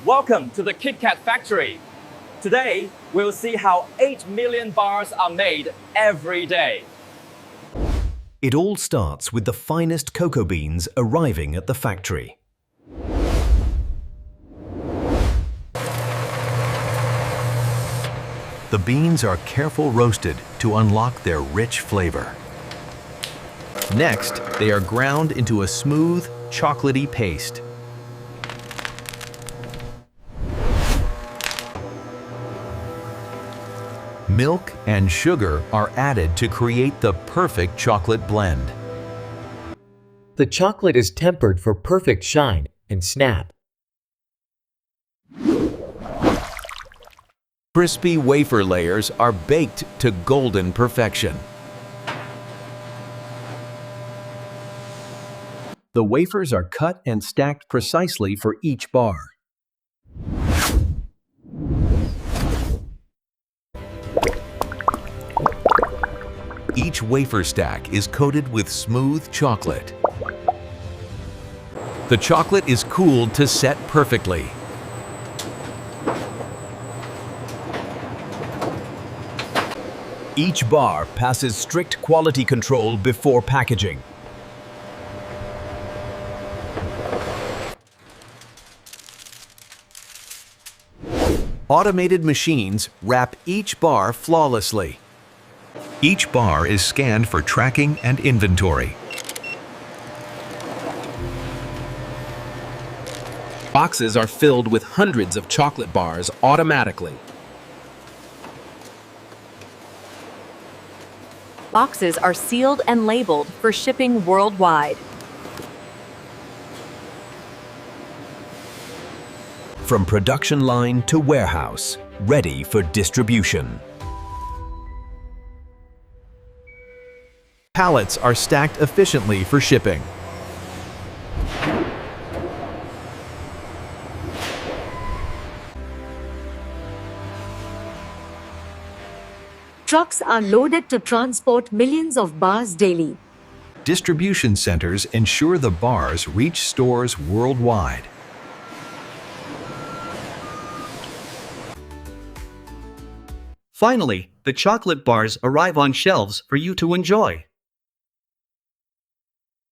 Welcome to the KitKat factory. Today, we'll see how 8 million bars are made every day. It all starts with the finest cocoa beans arriving at the factory. The beans are carefully roasted to unlock their rich flavor. Next, they are ground into a smooth, chocolatey paste. Milk and sugar are added to create the perfect chocolate blend. The chocolate is tempered for perfect shine and snap. Crispy wafer layers are baked to golden perfection. The wafers are cut and stacked precisely for each bar. Each wafer stack is coated with smooth chocolate. The chocolate is cooled to set perfectly. Each bar passes strict quality control before packaging. Automated machines wrap each bar flawlessly. Each bar is scanned for tracking and inventory. Boxes are filled with hundreds of chocolate bars automatically. Boxes are sealed and labeled for shipping worldwide. From production line to warehouse, ready for distribution. Pallets are stacked efficiently for shipping. Trucks are loaded to transport millions of bars daily. Distribution centers ensure the bars reach stores worldwide. Finally, the chocolate bars arrive on shelves for you to enjoy.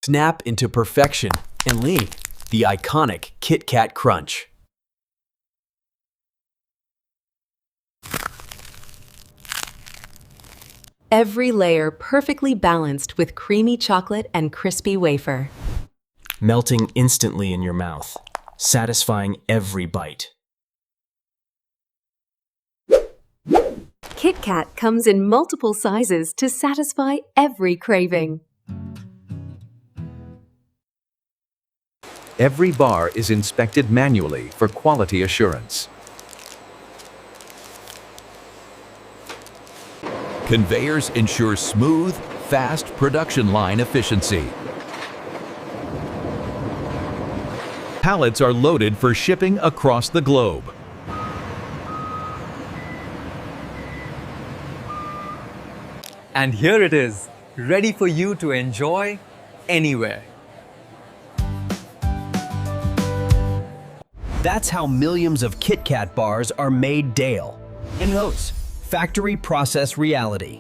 Snap into perfection and leave the iconic KitKat Crunch. Every layer perfectly balanced with creamy chocolate and crispy wafer. Melting instantly in your mouth, satisfying every bite. KitKat comes in multiple sizes to satisfy every craving. Every bar is inspected manually for quality assurance. Conveyors ensure smooth, fast production line efficiency. Pallets are loaded for shipping across the globe. And here it is, ready for you to enjoy anywhere. That's how millions of KitKat bars are made daily. In those factory process reality.